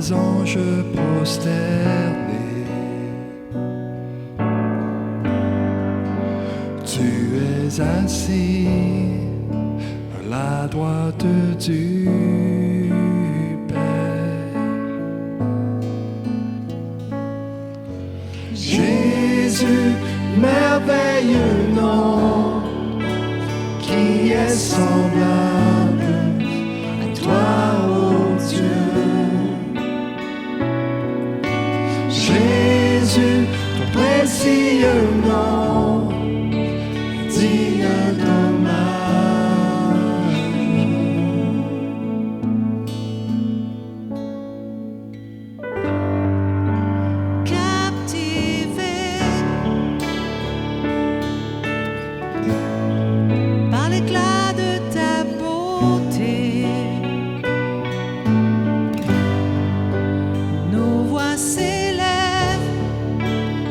les anges prosternés. Tu es assis à la droite du Père. Jésus, merveilleux nom, qui est semblable à toi, ô Dieu. Jésus, ton précieux nom, digne d'hommage. Captivé par l'éclat de ta beauté, nos voix s'élèvent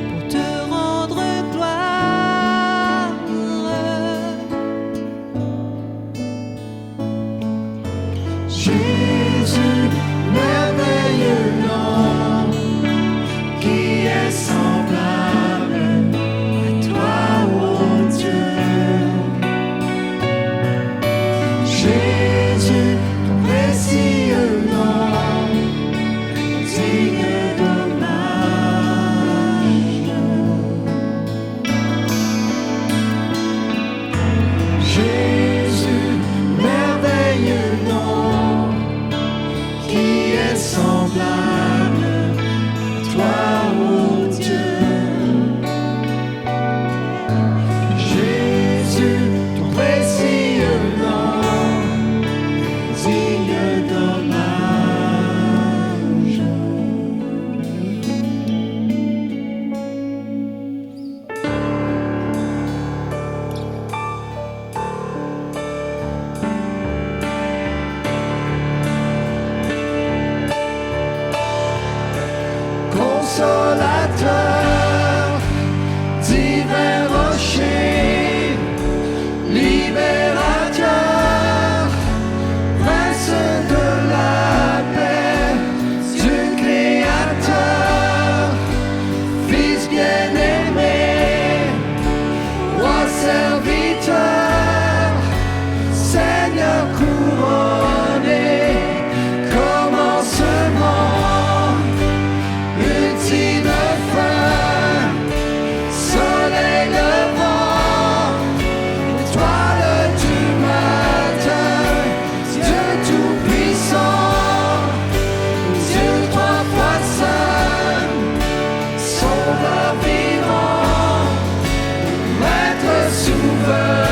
pour te rendre gloire. Jésus, merveilleux nom, qui est semblable à toi, ô Dieu. Jésus, ton précieux nom, digne d'hommage. Jésus, merveilleux nom, qui est semblable à toi, ô Dieu. Jésus, ton précieux nom, digne d'hommage. Consolateur, divin rocher, libérateur, prince de la paix, Dieu créateur, Fils bien-aimé, roi serviteur, Seigneur couronné, commencement, ultime fin, soleil levant, étoile du matin, Dieu tout-puissant, Dieu trois fois saint, sauveur vivant, maître souverain.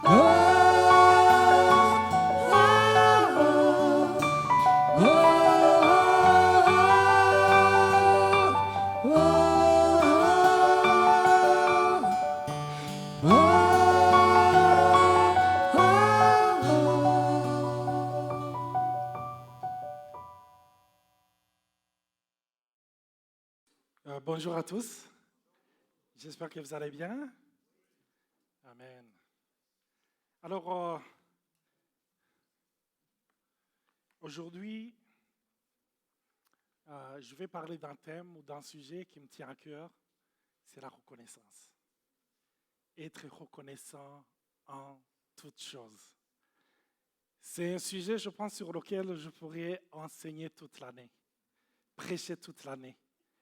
Oh, oh, Bonjour à tous. J'espère que vous allez bien. Amen. Alors, aujourd'hui, je vais parler d'un thème ou d'un sujet qui me tient à cœur, c'est la reconnaissance. Être reconnaissant en toutes choses. C'est un sujet, je pense, sur lequel je pourrais enseigner toute l'année. prêcher toute l'année.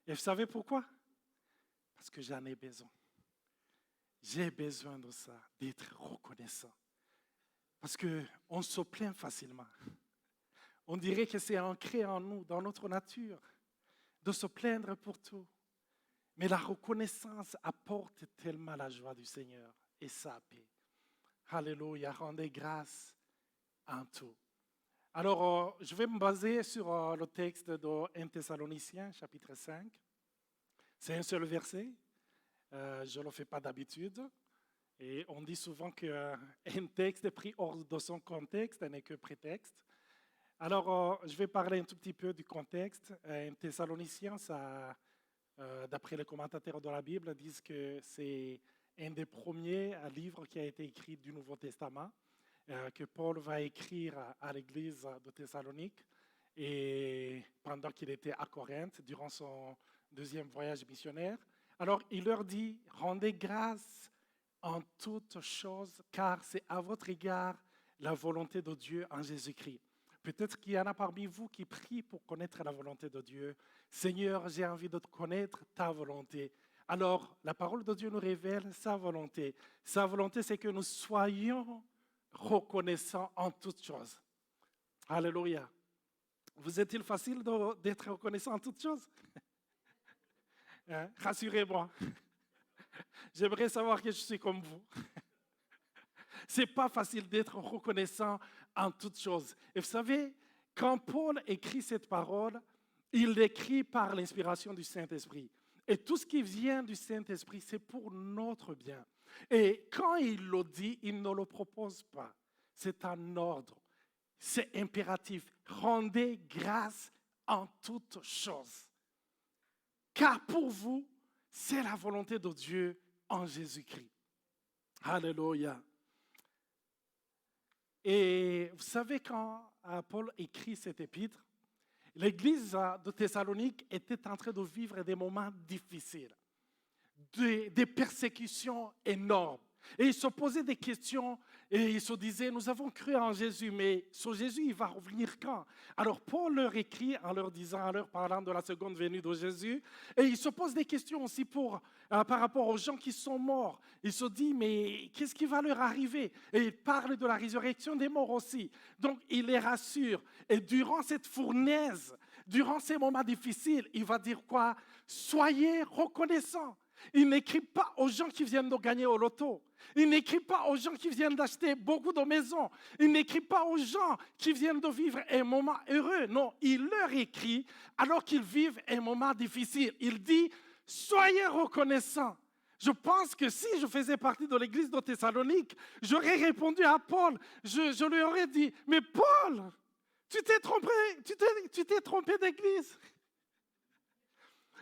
Et vous savez pourquoi? Parce que j'en ai besoin. J'ai besoin de ça, d'être reconnaissant. Parce qu'on se plaint facilement. On dirait que c'est ancré en nous, dans notre nature, de se plaindre pour tout. Mais la reconnaissance apporte tellement la joie du Seigneur et sa paix. Alléluia, rendez grâce en tout. Alors, je vais me baser sur le texte de 1 Thessaloniciens, chapitre 5. C'est un seul verset. Je ne le fais pas d'habitude. Et on dit souvent qu'un texte pris hors de son contexte n'est que prétexte. Alors, je vais parler un tout petit peu du contexte. 1 Thessaloniciens, d'après les commentateurs de la Bible, disent que c'est un des premiers livres qui a été écrit du Nouveau Testament, que Paul va écrire à l'église de Thessalonique et pendant qu'il était à Corinthe, durant son deuxième voyage missionnaire. Alors, il leur dit, rendez grâce en toutes choses, car c'est à votre égard la volonté de Dieu en Jésus-Christ. Peut-être qu'il y en a parmi vous qui prient pour connaître la volonté de Dieu. Seigneur, j'ai envie de connaître ta volonté. Alors, la parole de Dieu nous révèle sa volonté. Sa volonté, c'est que nous soyons reconnaissants en toutes choses. Alléluia. Vous est-il facile d'être reconnaissant en toutes choses? Rassurez-moi. J'aimerais savoir que je suis comme vous. Ce n'est pas facile d'être reconnaissant en toutes choses. Et vous savez, quand Paul écrit cette parole, il l'écrit par l'inspiration du Saint-Esprit. Et tout ce qui vient du Saint-Esprit, c'est pour notre bien. Et quand il le dit, il ne le propose pas. C'est un ordre. C'est impératif. Rendez grâce en toutes choses. Car pour vous, c'est la volonté de Dieu en Jésus-Christ. Alléluia. Et vous savez, quand Paul écrit cet épître, l'église de Thessalonique était en train de vivre des moments difficiles, des persécutions énormes. Et ils se posaient des questions et ils se disaient, nous avons cru en Jésus, mais ce Jésus, il va revenir quand? Alors Paul leur écrit en leur disant, en leur parlant de la seconde venue de Jésus, et il se pose des questions aussi par rapport aux gens qui sont morts. Il se dit, mais qu'est-ce qui va leur arriver? Et il parle de la résurrection des morts aussi. Donc il les rassure. Et durant cette fournaise, durant ces moments difficiles, il va dire quoi? Soyez reconnaissants. Il n'écrit pas aux gens qui viennent de gagner au loto. Il n'écrit pas aux gens qui viennent d'acheter beaucoup de maisons. Il n'écrit pas aux gens qui viennent de vivre un moment heureux. Non, il leur écrit alors qu'ils vivent un moment difficile. Il dit, soyez reconnaissants. Je pense que si je faisais partie de l'église de Thessalonique, j'aurais répondu à Paul. Je lui aurais dit, mais Paul, tu t'es trompé d'église.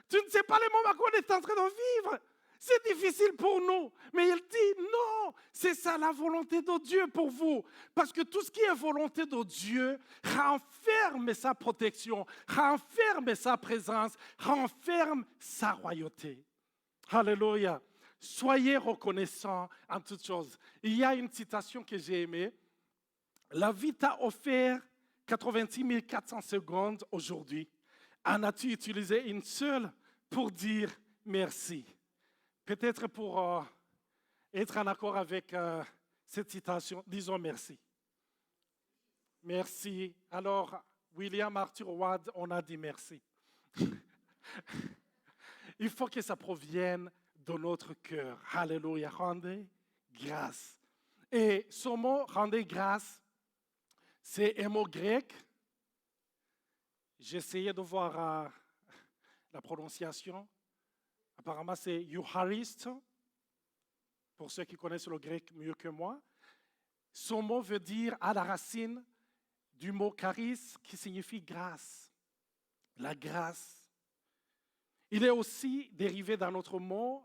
Tu ne sais pas les moments qu'on est en train de vivre. C'est difficile pour nous. Mais il dit non, c'est ça la volonté de Dieu pour vous. Parce que tout ce qui est volonté de Dieu renferme sa protection, renferme sa présence, renferme sa royauté. Alléluia. Soyez reconnaissants en toutes choses. Il y a une citation que j'ai aimée. La vie t'a offert 86 400 secondes aujourd'hui. En as-tu utilisé une seule pour dire merci? Peut-être pour être en accord avec cette citation, disons merci. Merci. Alors, William Arthur Ward, on a dit merci. Il faut que ça provienne de notre cœur. Alléluia. Rendez grâce. Et ce mot, rendez grâce, c'est un mot grec. J'ai essayé de voir la prononciation. Apparemment, c'est Eucharisto, pour ceux qui connaissent le grec mieux que moi. Ce mot veut dire à la racine du mot charis, qui signifie grâce. La grâce. Il est aussi dérivé d'un autre mot,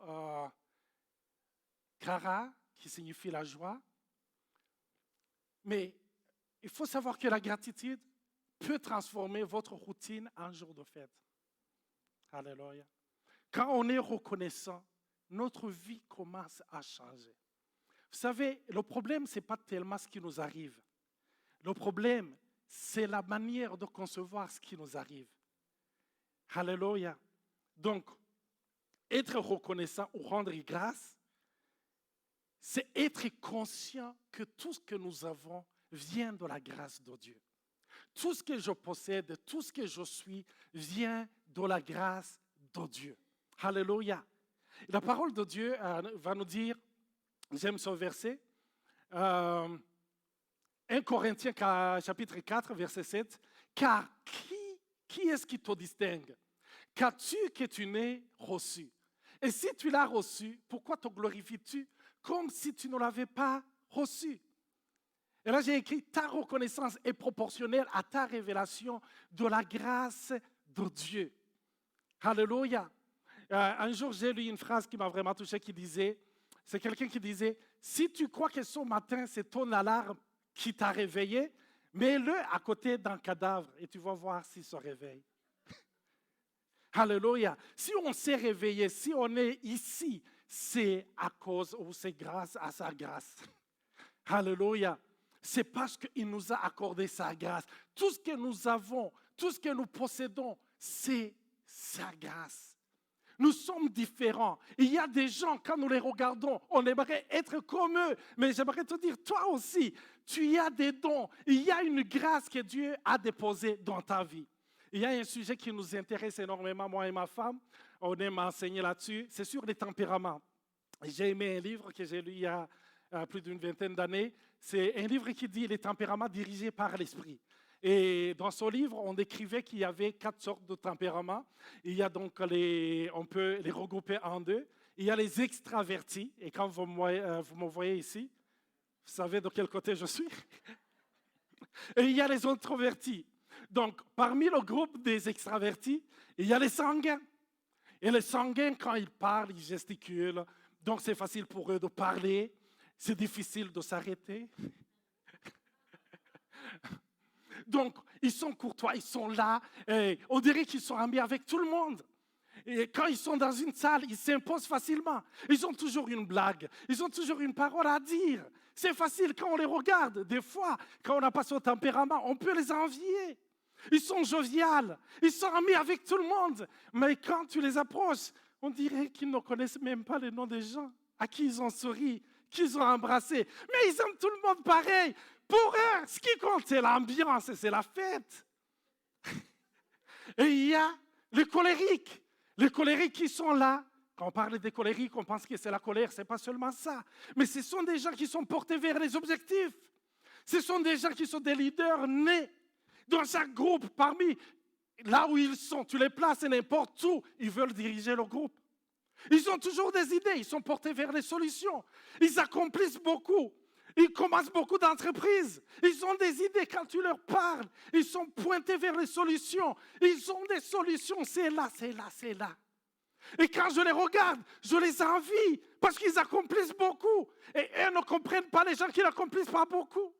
chara, qui signifie la joie. Mais il faut savoir que la gratitude peut transformer votre routine en jour de fête. Alléluia. Quand on est reconnaissant, notre vie commence à changer. Vous savez, le problème, ce n'est pas tellement ce qui nous arrive. Le problème, c'est la manière de concevoir ce qui nous arrive. Alléluia. Donc, être reconnaissant ou rendre grâce, c'est être conscient que tout ce que nous avons vient de la grâce de Dieu. Tout ce que je possède, tout ce que je suis, vient de la grâce de Dieu. Alléluia. La parole de Dieu va nous dire, j'aime ce verset, 1 Corinthiens chapitre 4, verset 7, « Car qui est-ce qui te distingue? Qu'as-tu que tu n'aies reçu? Et si tu l'as reçu, pourquoi te glorifies-tu comme si tu ne l'avais pas reçu? » Et là, j'ai écrit, ta reconnaissance est proportionnelle à ta révélation de la grâce de Dieu. Alléluia. Un jour, j'ai lu une phrase qui m'a vraiment touché, qui disait, c'est quelqu'un qui disait, si tu crois que ce matin, c'est ton alarme qui t'a réveillé, mets-le à côté d'un cadavre et tu vas voir s'il se réveille. Alléluia. Si on s'est réveillé, si on est ici, c'est à cause ou c'est grâce à sa grâce. Alléluia. C'est parce qu'il nous a accordé sa grâce. Tout ce que nous avons, tout ce que nous possédons, c'est sa grâce. Nous sommes différents. Il y a des gens, quand nous les regardons, on aimerait être comme eux. Mais j'aimerais te dire, toi aussi, tu as des dons. Il y a une grâce que Dieu a déposée dans ta vie. Il y a un sujet qui nous intéresse énormément, moi et ma femme. On aime enseigner là-dessus. C'est sur les tempéraments. J'ai aimé un livre que j'ai lu il y a plus d'une vingtaine d'années. C'est un livre qui dit « Les tempéraments dirigés par l'esprit ». Et dans ce livre, on décrivait qu'il y avait 4 sortes de tempéraments. Il y a donc on peut les regrouper en 2. Il y a les extravertis. Et quand vous me voyez ici, vous savez de quel côté je suis. Et il y a les introvertis. Donc, parmi le groupe des extravertis, il y a les sanguins. Et les sanguins, quand ils parlent, ils gesticulent. Donc, c'est facile pour eux de parler. C'est difficile de s'arrêter. Donc, ils sont courtois, ils sont là. Et on dirait qu'ils sont amis avec tout le monde. Et quand ils sont dans une salle, ils s'imposent facilement. Ils ont toujours une blague. Ils ont toujours une parole à dire. C'est facile quand on les regarde. Des fois, quand on n'a pas son tempérament, on peut les envier. Ils sont joviales. Ils sont amis avec tout le monde. Mais quand tu les approches, on dirait qu'ils ne connaissent même pas les noms des gens à qui ils ont souri, qu'ils ont embrassé. Mais ils aiment tout le monde pareil. Pour eux, ce qui compte, c'est l'ambiance et c'est la fête. Et il y a les colériques. Les colériques qui sont là. Quand on parle des colériques, on pense que c'est la colère. Ce n'est pas seulement ça. Mais ce sont des gens qui sont portés vers les objectifs. Ce sont des gens qui sont des leaders nés. Dans chaque groupe, parmi là où ils sont, tu les places n'importe où, ils veulent diriger le groupe. Ils ont toujours des idées, ils sont portés vers les solutions. Ils accomplissent beaucoup. Ils commencent beaucoup d'entreprises. Ils ont des idées quand tu leur parles. Ils sont pointés vers les solutions. Ils ont des solutions, c'est là, c'est là, c'est là. Et quand je les regarde, je les envie parce qu'ils accomplissent beaucoup. Et eux ne comprennent pas les gens qui n'accomplissent pas beaucoup.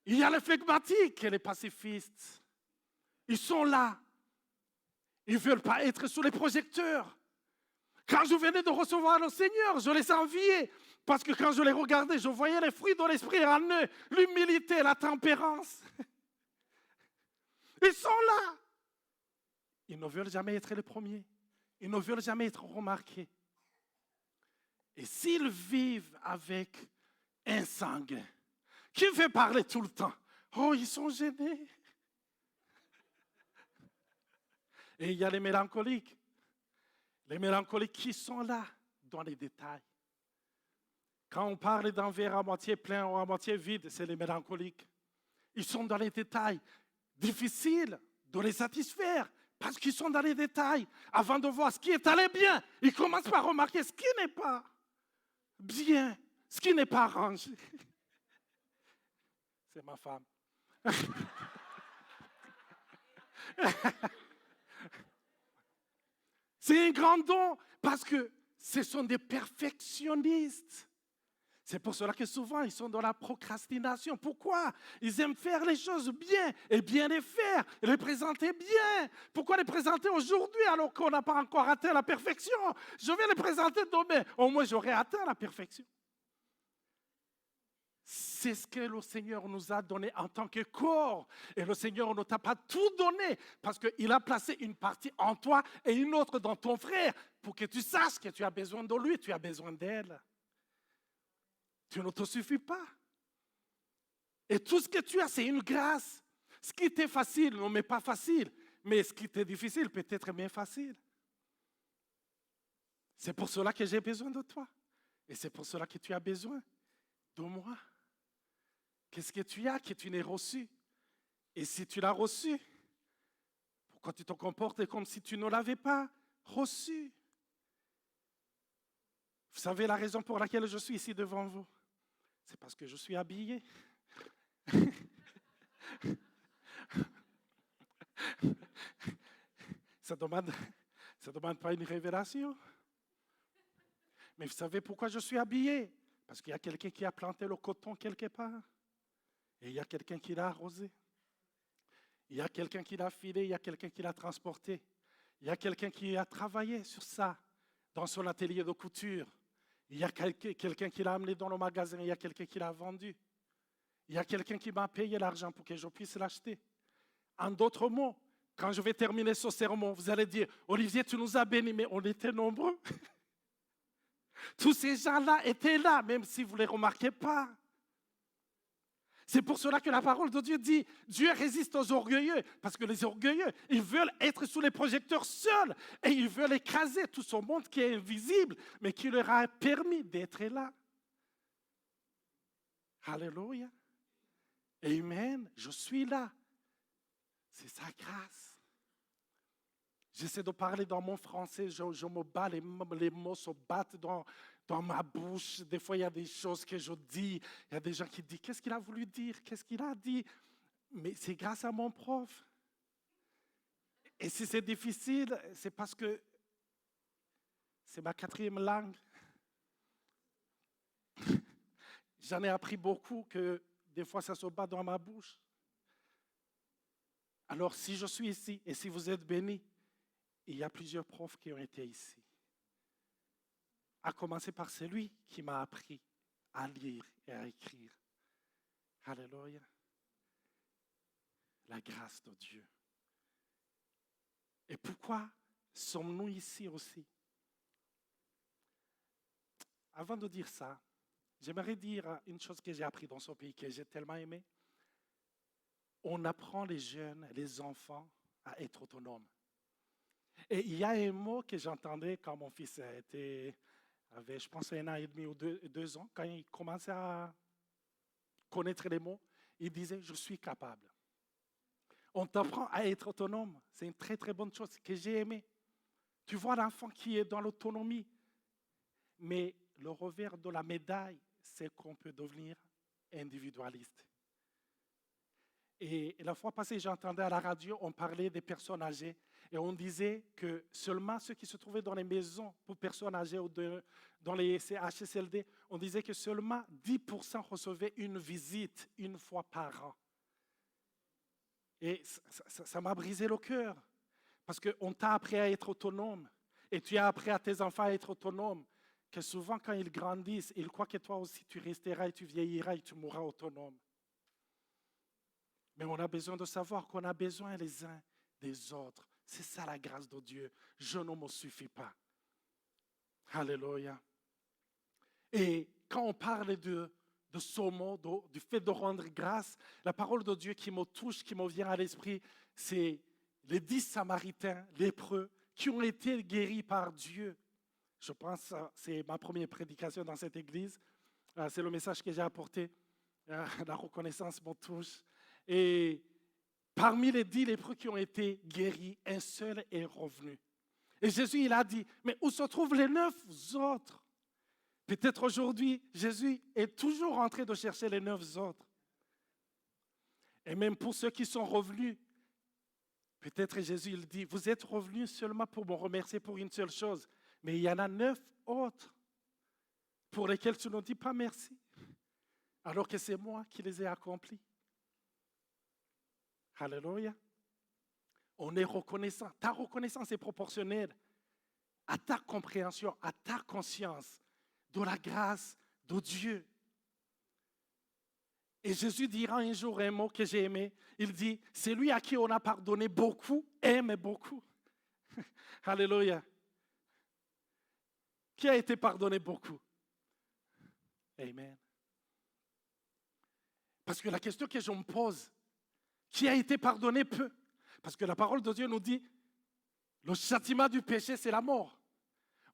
Il y a les flegmatiques et les pacifistes. Ils sont là. Ils ne veulent pas être sous les projecteurs. Quand je venais de recevoir le Seigneur, je les enviais. Parce que quand je les regardais, je voyais les fruits de l'esprit en eux. L'humilité, la tempérance. Ils sont là. Ils ne veulent jamais être les premiers. Ils ne veulent jamais être remarqués. Et s'ils vivent avec un sanguin qui fait parler tout le temps, oh, ils sont gênés. Et il y a les mélancoliques. Les mélancoliques qui sont là, dans les détails. Quand on parle d'un verre à moitié plein ou à moitié vide, c'est les mélancoliques. Ils sont dans les détails. Difficile de les satisfaire parce qu'ils sont dans les détails. Avant de voir ce qui est allé bien, ils commencent par remarquer ce qui n'est pas bien, ce qui n'est pas rangé. C'est ma femme. C'est un grand don parce que ce sont des perfectionnistes. C'est pour cela que souvent, ils sont dans la procrastination. Pourquoi? Ils aiment faire les choses bien et bien les faire, et les présenter bien. Pourquoi les présenter aujourd'hui alors qu'on n'a pas encore atteint la perfection? Je vais les présenter demain. Au moins, j'aurai atteint la perfection. c'est ce que le Seigneur nous a donné en tant que corps. Et le Seigneur ne t'a pas tout donné parce qu'il a placé une partie en toi et une autre dans ton frère pour que tu saches que tu as besoin de lui, tu as besoin d'elle. Tu ne te suffis pas. Et tout ce que tu as, c'est une grâce. Ce qui était facile, non mais pas facile. Mais ce qui était difficile, peut-être bien facile. C'est pour cela que j'ai besoin de toi. Et c'est pour cela que tu as besoin de moi. Qu'est-ce que tu as que tu n'as reçu? Et si tu l'as reçu, pourquoi tu te comportes comme si tu ne l'avais pas reçu? Vous savez la raison pour laquelle je suis ici devant vous? C'est parce que je suis habillé. Ça demande pas une révélation. Mais vous savez pourquoi je suis habillé? Parce qu'il y a quelqu'un qui a planté le coton quelque part. Et il y a quelqu'un qui l'a arrosé. Il y a quelqu'un qui l'a filé, il y a quelqu'un qui l'a transporté. Il y a quelqu'un qui a travaillé sur ça dans son atelier de couture. Il y a quelqu'un qui l'a amené dans le magasin, il y a quelqu'un qui l'a vendu. Il y a quelqu'un qui m'a payé l'argent pour que je puisse l'acheter. En d'autres mots, quand je vais terminer ce sermon, vous allez dire, Olivier, tu nous as bénis, mais on était nombreux. Tous ces gens-là étaient là, même si vous ne les remarquez pas. C'est pour cela que la parole de Dieu dit, Dieu résiste aux orgueilleux, parce que les orgueilleux, ils veulent être sous les projecteurs seuls, et ils veulent écraser tout ce monde qui est invisible, mais qui leur a permis d'être là. Alléluia. Amen. Je suis là. C'est sa grâce. J'essaie de parler dans mon français, je me bats, les mots se battent dans ma bouche. Des fois, il y a des choses que je dis. Il y a des gens qui disent, qu'est-ce qu'il a voulu dire? Qu'est-ce qu'il a dit? Mais c'est grâce à mon prof. Et si c'est difficile, c'est parce que c'est ma 4e langue. J'en ai appris beaucoup que des fois, ça se bat dans ma bouche. Alors, si je suis ici et si vous êtes bénis, il y a plusieurs profs qui ont été ici. À commencer par celui qui m'a appris à lire et à écrire. Alléluia. La grâce de Dieu. Et pourquoi sommes-nous ici aussi? Avant de dire ça, j'aimerais dire une chose que j'ai appris dans ce pays que j'ai tellement aimé. On apprend les jeunes, les enfants à être autonomes. Et il y a un mot que j'entendais quand mon fils avait, je pense, 1 an et demi ou 2 ans, quand il commençait à connaître les mots, il disait « je suis capable ». On t'apprend à être autonome. C'est une très très bonne chose que j'ai aimée. Tu vois l'enfant qui est dans l'autonomie, mais le revers de la médaille, c'est qu'on peut devenir individualiste. Et la fois passée, j'entendais à la radio, on parlait des personnes âgées et on disait que seulement ceux qui se trouvaient dans les maisons pour personnes âgées ou dans les CHSLD, on disait que seulement 10% recevaient une visite une fois par an. Et ça m'a brisé le cœur parce qu'on t'a appris à être autonome et tu as appris à tes enfants à être autonomes, que souvent quand ils grandissent, ils croient que toi aussi tu resteras et tu vieilliras et tu mourras autonome. Mais on a besoin de savoir qu'on a besoin les uns des autres. C'est ça la grâce de Dieu. Je ne me suffis pas. Alléluia. Et quand on parle de ce mot, du fait de rendre grâce, la parole de Dieu qui me touche, qui me vient à l'esprit, c'est les 10 Samaritains lépreux qui ont été guéris par Dieu. Je pense que c'est ma première prédication dans cette église. C'est le message que j'ai apporté. La reconnaissance me touche. Et parmi les 10 lépreux qui ont été guéris, un seul est revenu. Et Jésus, il a dit, mais où se trouvent les 9 autres? Peut-être aujourd'hui, Jésus est toujours en train de chercher les 9 autres. Et même pour ceux qui sont revenus, peut-être Jésus, il dit, vous êtes revenus seulement pour me remercier pour une seule chose. Mais il y en a 9 autres pour lesquels tu ne dis pas merci, alors que c'est moi qui les ai accomplis. Alléluia. On est reconnaissant. Ta reconnaissance est proportionnelle à ta compréhension, à ta conscience de la grâce de Dieu. Et Jésus dira un jour un mot que j'ai aimé. Il dit, celui à qui on a pardonné beaucoup aime beaucoup. Alléluia. Qui a été pardonné beaucoup? Amen. Parce que la question que je me pose, qui a été pardonné peu? Parce que la parole de Dieu nous dit, le châtiment du péché, c'est la mort.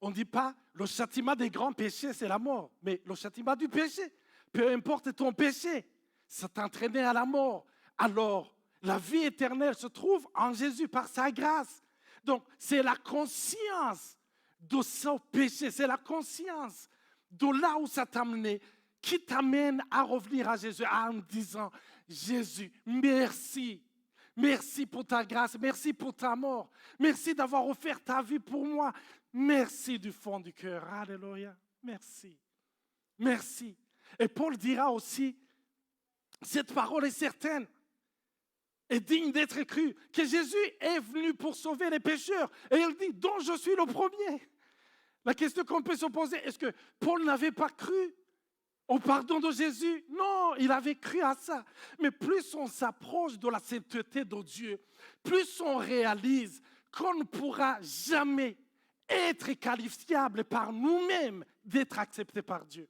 On ne dit pas, le châtiment des grands péchés, c'est la mort. Mais le châtiment du péché, peu importe ton péché, ça t'entraînait à la mort. Alors, la vie éternelle se trouve en Jésus par sa grâce. Donc, c'est la conscience de son péché, c'est la conscience de là où ça t'a amené, qui t'amène à revenir à Jésus en disant, Jésus, merci. Merci pour ta grâce, merci pour ta mort, merci d'avoir offert ta vie pour moi. Merci du fond du cœur. Alléluia. Merci. Merci. Et Paul dira aussi, cette parole est certaine et digne d'être crue, que Jésus est venu pour sauver les pécheurs. Et il dit, dont je suis le premier. La question qu'on peut se poser, est-ce que Paul n'avait pas cru au pardon de Jésus? Non, il avait cru à ça. Mais plus on s'approche de la sainteté de Dieu, plus on réalise qu'on ne pourra jamais être qualifiable par nous-mêmes d'être accepté par Dieu.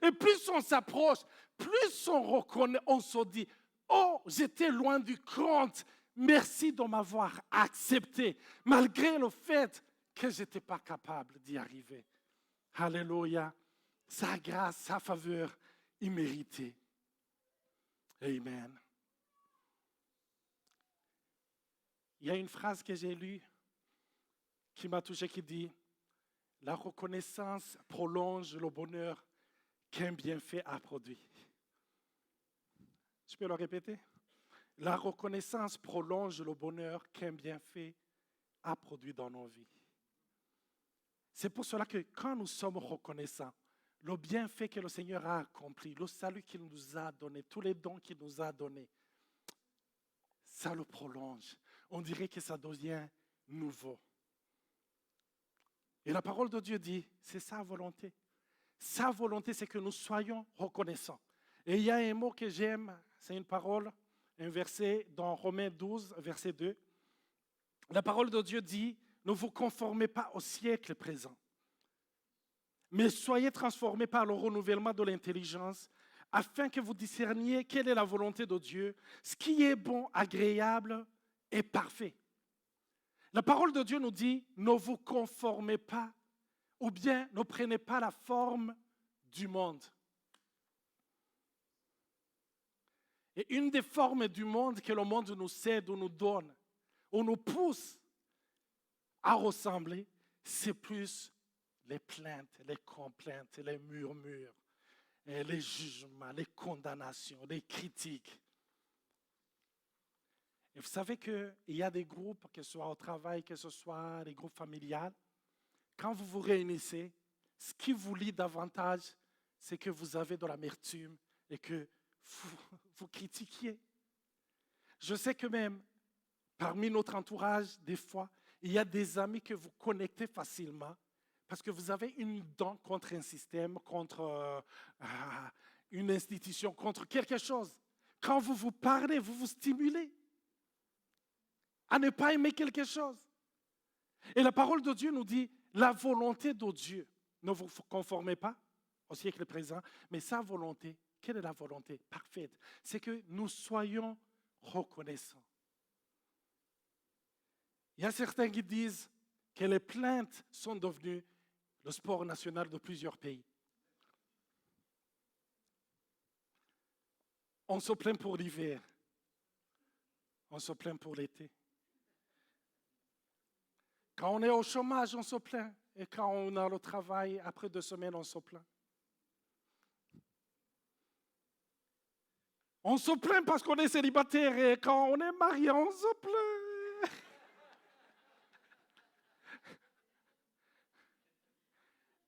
Et plus on s'approche, plus on reconnaît, on se dit, oh, j'étais loin du compte, merci de m'avoir accepté, malgré le fait que je n'étais pas capable d'y arriver. Alléluia. Sa grâce, sa faveur imméritée. Amen. Il y a une phrase que j'ai lue qui m'a touché, qui dit, la reconnaissance prolonge le bonheur qu'un bienfait a produit. Je peux le répéter? La reconnaissance prolonge le bonheur qu'un bienfait a produit dans nos vies. C'est pour cela que quand nous sommes reconnaissants, le bienfait que le Seigneur a accompli, le salut qu'il nous a donné, tous les dons qu'il nous a donnés, ça le prolonge. On dirait que ça devient nouveau. Et la parole de Dieu dit, c'est sa volonté. Sa volonté, c'est que nous soyons reconnaissants. Et il y a un mot que j'aime, c'est une parole, un verset dans Romains 12, verset 2. La parole de Dieu dit, ne vous conformez pas au siècle présent, mais soyez transformés par le renouvellement de l'intelligence, afin que vous discerniez quelle est la volonté de Dieu, ce qui est bon, agréable et parfait. La parole de Dieu nous dit, ne vous conformez pas, ou bien ne prenez pas la forme du monde. Et une des formes du monde que le monde nous cède ou nous donne, ou nous pousse à ressembler, c'est plus les plaintes, les complaintes, les murmures, les jugements, les condamnations, les critiques. Et vous savez qu'il y a des groupes, que ce soit au travail, que ce soit les groupes familiales, quand vous vous réunissez, ce qui vous lie davantage, c'est que vous avez de l'amertume et que vous critiquiez. Je sais que même parmi notre entourage, des fois, il y a des amis que vous connectez facilement parce que vous avez une dent contre un système, contre une institution, contre quelque chose. Quand vous vous parlez, vous vous stimulez à ne pas aimer quelque chose. Et la parole de Dieu nous dit, la volonté de Dieu, ne vous conformez pas au siècle présent, mais sa volonté, quelle est la volonté parfaite? C'est que nous soyons reconnaissants. Il y a certains qui disent que les plaintes sont devenues le sport national de plusieurs pays. On se plaint pour l'hiver, on se plaint pour l'été. Quand on est au chômage, on se plaint. Et quand on a le travail, après 2 semaines, on se plaint. On se plaint parce qu'on est célibataire et quand on est marié, on se plaint.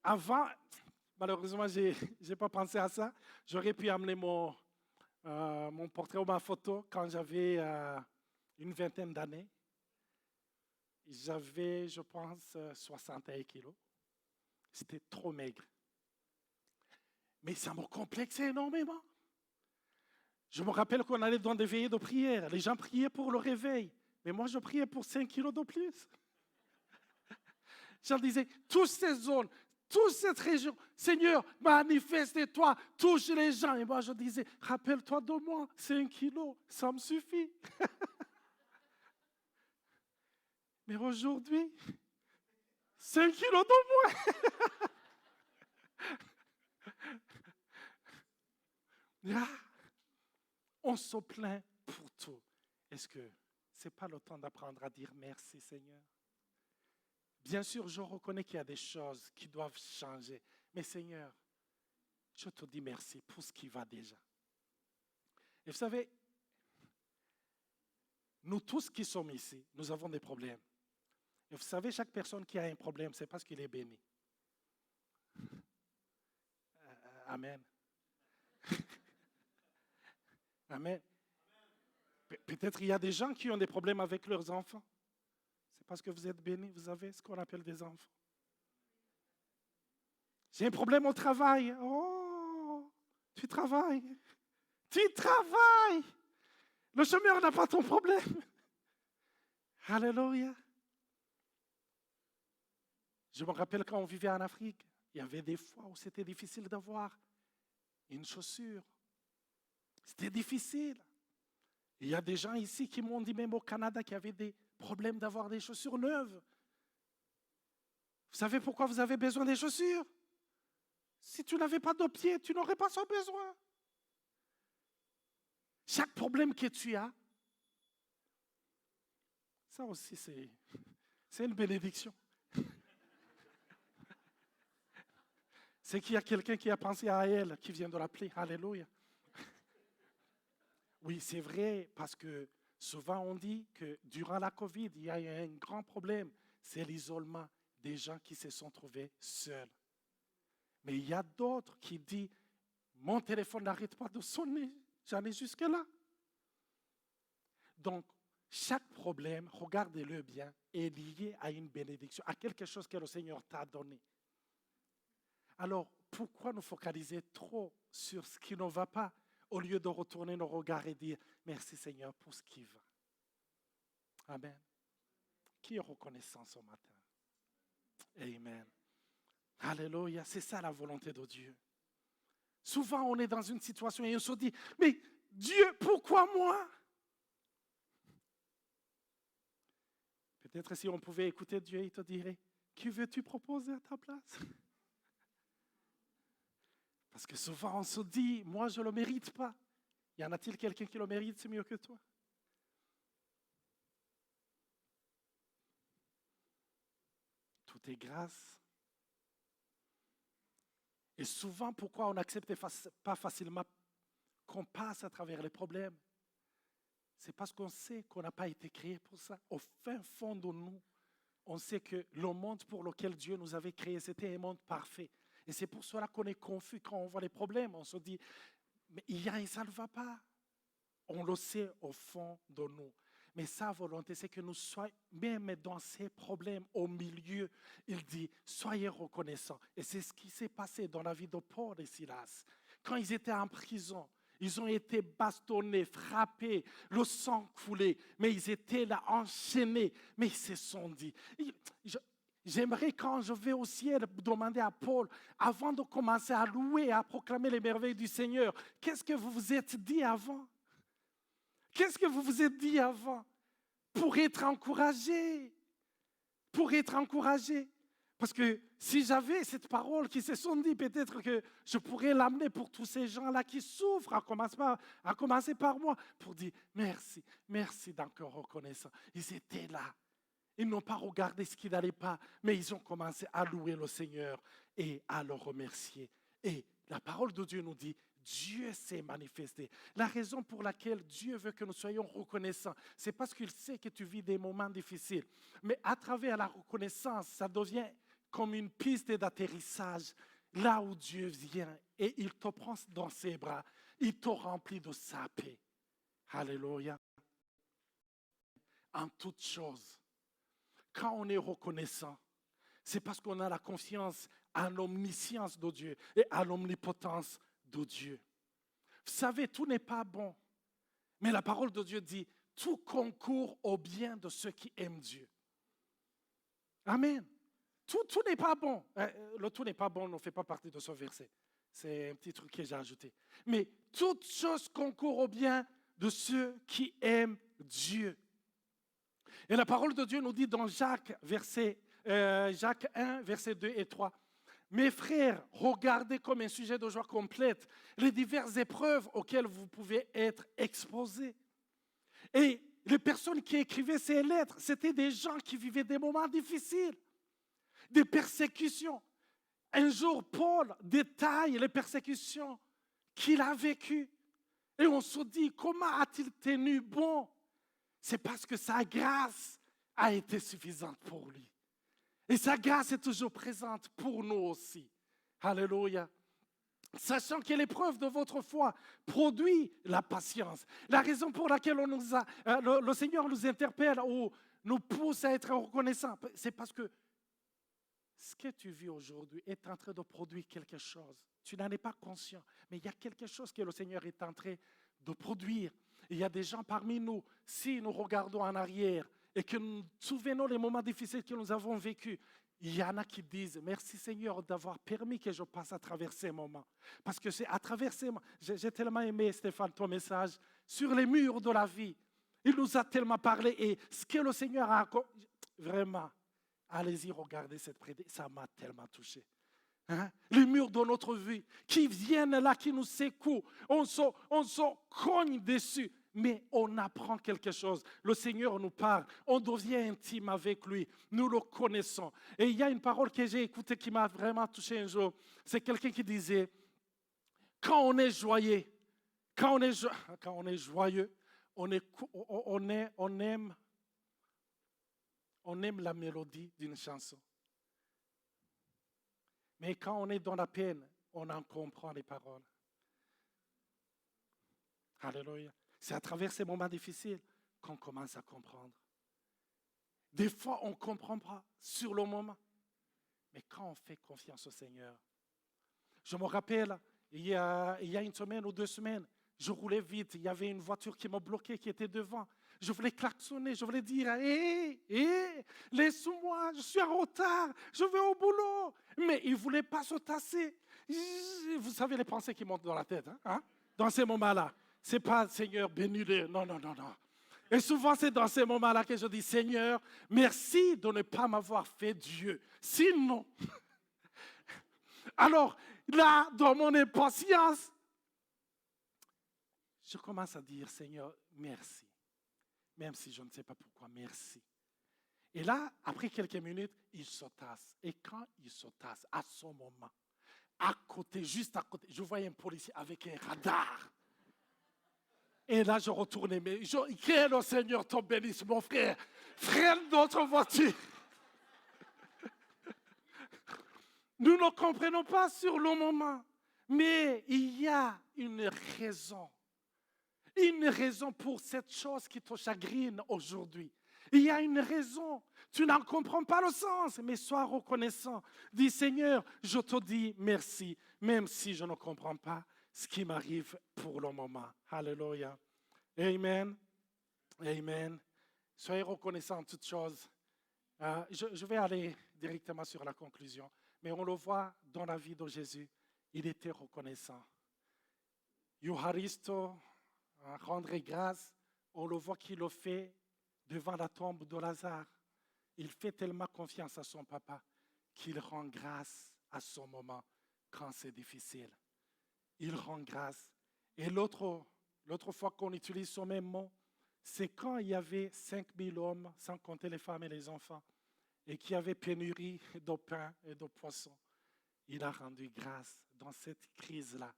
Avant, malheureusement, je n'ai pas pensé à ça. J'aurais pu amener mon portrait ou ma photo quand j'avais une vingtaine d'années. J'avais, je pense, 61 kilos. C'était trop maigre. Mais ça me complexait énormément. Je me rappelle qu'on allait dans des veillées de prière. Les gens priaient pour le réveil. Mais moi, je priais pour 5 kilos de plus. Je disais, toutes ces zones, toute cette région, Seigneur, manifeste-toi, touche les gens. Et moi, je disais, rappelle-toi de moi, 5 kilos, ça me suffit. Mais aujourd'hui, 5 kilos de moins. On se plaint pour tout. Est-ce que ce n'est pas le temps d'apprendre à dire merci, Seigneur? Bien sûr, je reconnais qu'il y a des choses qui doivent changer. Mais Seigneur, je te dis merci pour ce qui va déjà. Et vous savez, nous tous qui sommes ici, nous avons des problèmes. Et vous savez, chaque personne qui a un problème, c'est parce qu'il est béni. Amen. Amen. Peut-être il y a des gens qui ont des problèmes avec leurs enfants. C'est parce que vous êtes bénis, vous avez ce qu'on appelle des enfants. J'ai un problème au travail. Oh, tu travailles. Tu travailles. Le chômeur n'a pas ton problème. Alléluia. Je me rappelle quand on vivait en Afrique, il y avait des fois où c'était difficile d'avoir une chaussure. C'était difficile. Il y a des gens ici qui m'ont dit, même au Canada, qu'il y avait des problèmes d'avoir des chaussures neuves. Vous savez pourquoi vous avez besoin des chaussures? Si tu n'avais pas de pieds, tu n'aurais pas ce besoin. Chaque problème que tu as, ça aussi c'est une bénédiction. C'est qu'il y a quelqu'un qui a pensé à elle, qui vient de l'appeler. Alléluia. Oui, c'est vrai, parce que souvent on dit que durant la COVID, il y a un grand problème, c'est l'isolement des gens qui se sont trouvés seuls. Mais il y a d'autres qui disent, mon téléphone n'arrête pas de sonner, j'en ai jusque-là. Donc, chaque problème, regardez-le bien, est lié à une bénédiction, à quelque chose que le Seigneur t'a donné. Alors, pourquoi nous focaliser trop sur ce qui ne va pas, au lieu de retourner nos regards et dire, merci Seigneur pour ce qui va. Amen. Qui est reconnaissant ce matin? Amen. Alléluia, c'est ça la volonté de Dieu. Souvent, on est dans une situation et on se dit, mais Dieu, pourquoi moi? Peut-être si on pouvait écouter Dieu, il te dirait, qui veux-tu proposer à ta place? Parce que souvent on se dit, moi je ne le mérite pas. Y en a-t-il quelqu'un qui le mérite, c'est mieux que toi? Tout est grâce. Et souvent, pourquoi on n'accepte pas facilement qu'on passe à travers les problèmes? C'est parce qu'on sait qu'on n'a pas été créé pour ça. Au fin fond de nous, on sait que le monde pour lequel Dieu nous avait créé, c'était un monde parfait. Et c'est pour cela qu'on est confus quand on voit les problèmes. On se dit, mais il y a et ça ne va pas. On le sait au fond de nous. Mais sa volonté, c'est que nous soyons, même dans ces problèmes, au milieu, il dit, soyez reconnaissants. Et c'est ce qui s'est passé dans la vie de Paul et Silas. Quand ils étaient en prison, ils ont été bastonnés, frappés, le sang coulait, mais ils étaient là enchaînés. Mais ils se sont dit, j'aimerais quand je vais au ciel demander à Paul, avant de commencer à louer, à proclamer les merveilles du Seigneur, qu'est-ce que vous vous êtes dit avant? Qu'est-ce que vous vous êtes dit avant? Pour être encouragé. Pour être encouragé. Parce que si j'avais cette parole qui se sont dit, peut-être que je pourrais l'amener pour tous ces gens-là qui souffrent, à commencer par moi, pour dire merci, merci d'encore reconnaissant. Ils étaient là. Ils n'ont pas regardé ce qui n'allait pas, mais ils ont commencé à louer le Seigneur et à le remercier. Et la parole de Dieu nous dit, Dieu s'est manifesté. La raison pour laquelle Dieu veut que nous soyons reconnaissants, c'est parce qu'il sait que tu vis des moments difficiles. Mais à travers la reconnaissance, ça devient comme une piste d'atterrissage, là où Dieu vient et il te prend dans ses bras, il te remplit de sa paix. Alléluia. En toutes choses, quand on est reconnaissant, c'est parce qu'on a la confiance à l'omniscience de Dieu et à l'omnipotence de Dieu. Vous savez, tout n'est pas bon. Mais la parole de Dieu dit, tout concourt au bien de ceux qui aiment Dieu. Amen. Tout n'est pas bon. Le tout n'est pas bon ne fait pas partie de ce verset. C'est un petit truc que j'ai ajouté. Mais toutes choses concourent au bien de ceux qui aiment Dieu. Et la parole de Dieu nous dit dans Jacques 1, versets 2 et 3, « Mes frères, regardez comme un sujet de joie complète les diverses épreuves auxquelles vous pouvez être exposés. » Et les personnes qui écrivaient ces lettres, c'était des gens qui vivaient des moments difficiles, des persécutions. Un jour, Paul détaille les persécutions qu'il a vécues. Et on se dit, comment a-t-il tenu bon? C'est parce que sa grâce a été suffisante pour lui. Et sa grâce est toujours présente pour nous aussi. Alléluia. Sachant que l'épreuve de votre foi produit la patience. La raison pour laquelle le Seigneur nous interpelle ou nous pousse à être reconnaissants, c'est parce que ce que tu vis aujourd'hui est en train de produire quelque chose. Tu n'en es pas conscient, mais il y a quelque chose que le Seigneur est en train de produire. Il y a des gens parmi nous, si nous regardons en arrière et que nous nous souvenons des moments difficiles que nous avons vécus, il y en a qui disent, merci Seigneur d'avoir permis que je passe à travers ces moments. Parce que c'est à travers ces moments, j'ai tellement aimé Stéphane ton message, sur les murs de la vie. Il nous a tellement parlé et ce que le Seigneur a vraiment, allez-y, regardez cette prédication, ça m'a tellement touché. Hein? Les murs de notre vie qui viennent là, qui nous secouent, on se cogne dessus, mais on apprend quelque chose. Le Seigneur nous parle, on devient intime avec lui, nous le connaissons. Et il y a une parole que j'ai écoutée qui m'a vraiment touché un jour. C'est quelqu'un qui disait, quand on est joyeux, on aime la mélodie d'une chanson. Mais quand on est dans la peine, on en comprend les paroles. Alléluia. C'est à travers ces moments difficiles qu'on commence à comprendre. Des fois, on ne comprend pas sur le moment. Mais quand on fait confiance au Seigneur, je me rappelle, il y a une semaine ou 2 semaines, je roulais vite, il y avait une voiture qui m'a bloqué, qui était devant. Je voulais klaxonner, je voulais dire, hé, laisse-moi, je suis en retard, je vais au boulot. Mais il ne voulait pas se tasser. Vous savez les pensées qui montent dans la tête, hein? Dans ces moments-là. Ce n'est pas, Seigneur, bénis-le. Non. Et souvent, c'est dans ces moments-là que je dis, Seigneur, merci de ne pas m'avoir fait Dieu. Sinon, alors là, dans mon impatience, je commence à dire, Seigneur, merci. Même si je ne sais pas pourquoi, merci. Et là, après quelques minutes, il se tasse. Et quand il se tasse, à ce moment, à côté, juste à côté, je voyais un policier avec un radar. Et là, je retournais, mais que le Seigneur te bénisse, mon frère. Freine notre voiture. Nous ne comprenons pas sur le moment, mais il y a une raison. Une raison pour cette chose qui te chagrine aujourd'hui. Il y a une raison. Tu n'en comprends pas le sens, mais sois reconnaissant. Dis, Seigneur, je te dis merci, même si je ne comprends pas ce qui m'arrive pour le moment. Alléluia. Amen. Amen. Soyez reconnaissants en toutes choses. Je vais aller directement sur la conclusion, mais on le voit dans la vie de Jésus. Il était reconnaissant. Eucharisto, rendre grâce, on le voit qu'il le fait devant la tombe de Lazare. Il fait tellement confiance à son papa qu'il rend grâce à son moment quand c'est difficile. Il rend grâce. Et l'autre fois qu'on utilise ce même mot, c'est quand il y avait 5000 hommes, sans compter les femmes et les enfants, et qu'il y avait pénurie de pain et de poissons. Il a rendu grâce dans cette crise-là.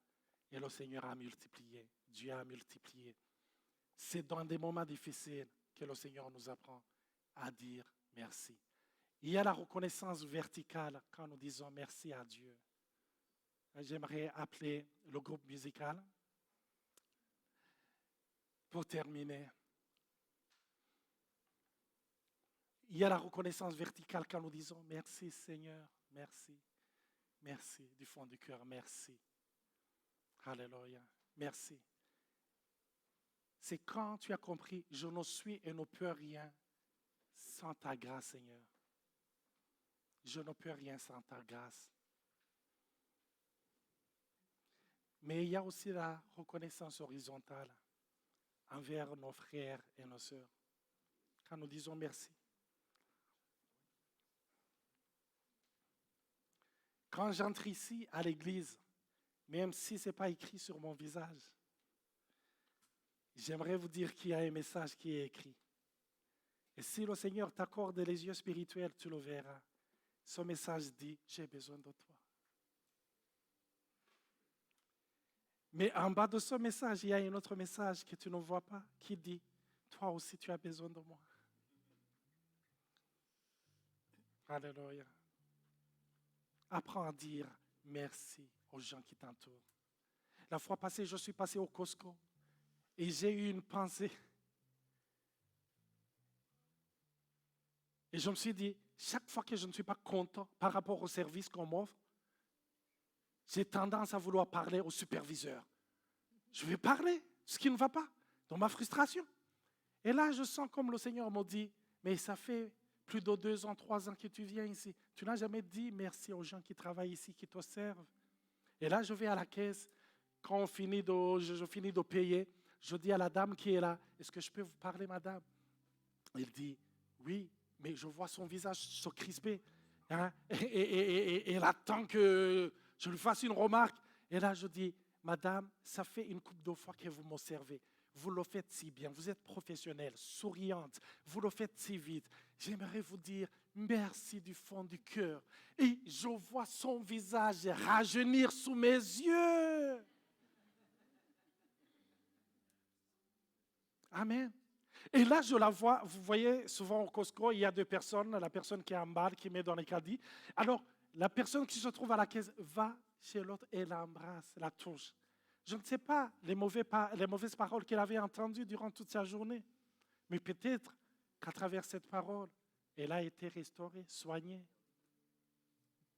Et le Seigneur a multiplié. Dieu a multiplié. C'est dans des moments difficiles que le Seigneur nous apprend à dire merci. Il y a la reconnaissance verticale quand nous disons merci à Dieu. J'aimerais appeler le groupe musical pour terminer. Il y a la reconnaissance verticale quand nous disons merci Seigneur, merci, merci du fond du cœur, merci. Alléluia. merci. C'est quand tu as compris, je ne suis et ne peux rien sans ta grâce, Seigneur. Je ne peux rien sans ta grâce. Mais il y a aussi la reconnaissance horizontale envers nos frères et nos sœurs. Quand nous disons merci. Quand j'entre ici à l'église, même si ce n'est pas écrit sur mon visage, j'aimerais vous dire qu'il y a un message qui est écrit. Et si le Seigneur t'accorde les yeux spirituels, tu le verras. Ce message dit, j'ai besoin de toi. Mais en bas de ce message, il y a un autre message que tu ne vois pas, qui dit, toi aussi tu as besoin de moi. Alléluia. Apprends à dire merci aux gens qui t'entourent. La fois passée, je suis passé au Costco et j'ai eu une pensée. Et je me suis dit, chaque fois que je ne suis pas content par rapport au service qu'on m'offre, j'ai tendance à vouloir parler au superviseur. Je vais parler de ce qui ne va pas, dans ma frustration. Et là, je sens comme le Seigneur me dit, mais ça fait plus de 2 ans, 3 ans que tu viens ici. Tu n'as jamais dit merci aux gens qui travaillent ici, qui te servent. Et là, je vais à la caisse. Quand je finis de payer, je dis à la dame qui est là, est-ce que je peux vous parler, madame? Elle dit, oui, mais je vois son visage se crisper. Hein? Et elle attend que je lui fasse une remarque. Et là, je dis, madame, ça fait une couple de fois que vous me servez. Vous le faites si bien, vous êtes professionnelle, souriante, vous le faites si vite. J'aimerais vous dire merci du fond du cœur. Et je vois son visage rajeunir sous mes yeux. Amen. Et là, je la vois, vous voyez, souvent au Costco, il y a 2 personnes, la personne qui emballe, qui met dans les caddies. Alors, la personne qui se trouve à la caisse va chez l'autre et l'embrasse, la touche. Je ne sais pas les mauvaises paroles qu'elle avait entendues durant toute sa journée. Mais peut-être qu'à travers cette parole, elle a été restaurée, soignée.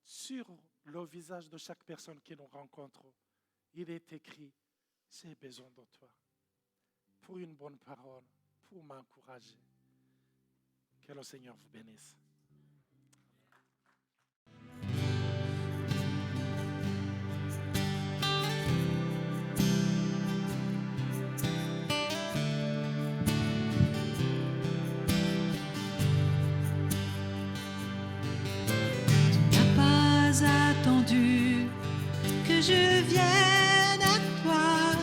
Sur le visage de chaque personne que nous rencontrons, il est écrit, j'ai besoin de toi. Pour une bonne parole, pour m'encourager. Que le Seigneur vous bénisse. Attendu que je vienne à toi,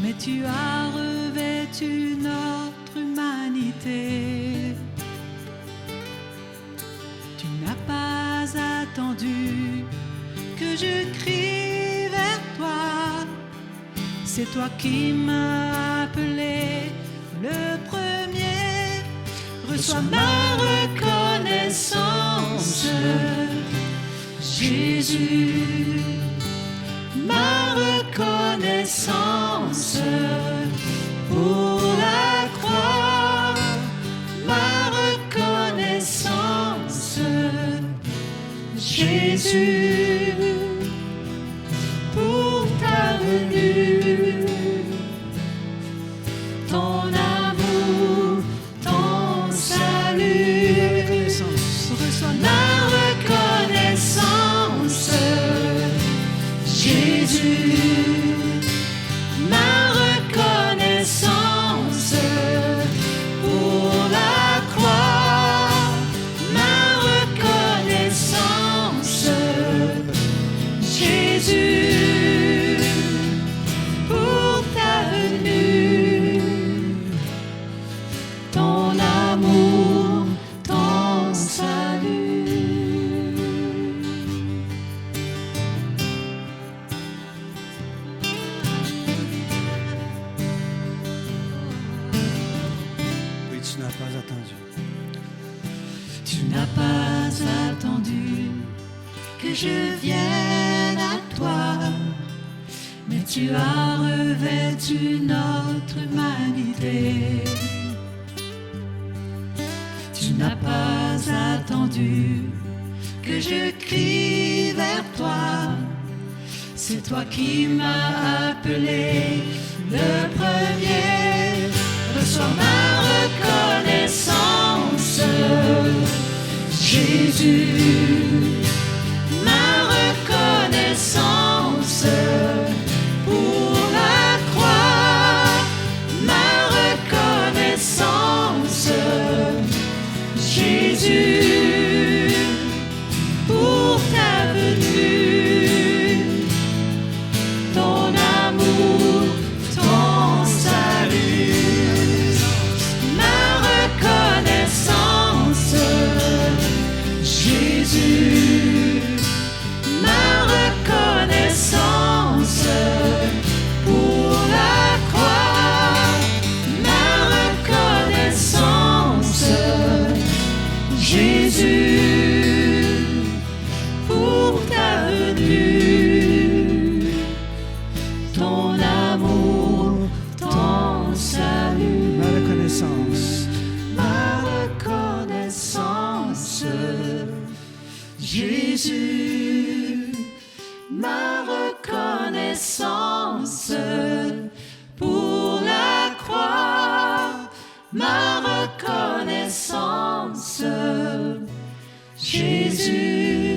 mais tu as revêtu notre humanité. Tu n'as pas attendu que je crie vers toi, c'est toi qui m'as appelé le premier. Reçois ma reconnaissance, Jésus, ma reconnaissance pour la croix, ma reconnaissance, Jésus, pour ta venue, ton amour, ton salut, reçois ma reconnaissance, Jésus, ma reconnaissance pour la croix, ma reconnaissance, Jésus, pour ta venue, ton amour, ton salut. Oui, tu n'as pas attendu. Tu n'as pas attendu que je vienne à toi, mais tu as revêtu notre humanité. Tu n'as pas attendu que je crie vers toi, C'est toi qui m'as appelé le premier. Reçois ma reconnaissance, Jésus, ma reconnaissance pour la croix, ma reconnaissance, Jésus, pour ta venue, ton amour, ton salut, ma reconnaissance, Jésus, ma reconnaissance pour la croix, ma reconnaissance, Jésus, pour ta venue, ton amour, ton salut, Ma reconnaissance. ma reconnaissance, Jésus, ma reconnaissance pour la croix, ma reconnaissance, Jésus.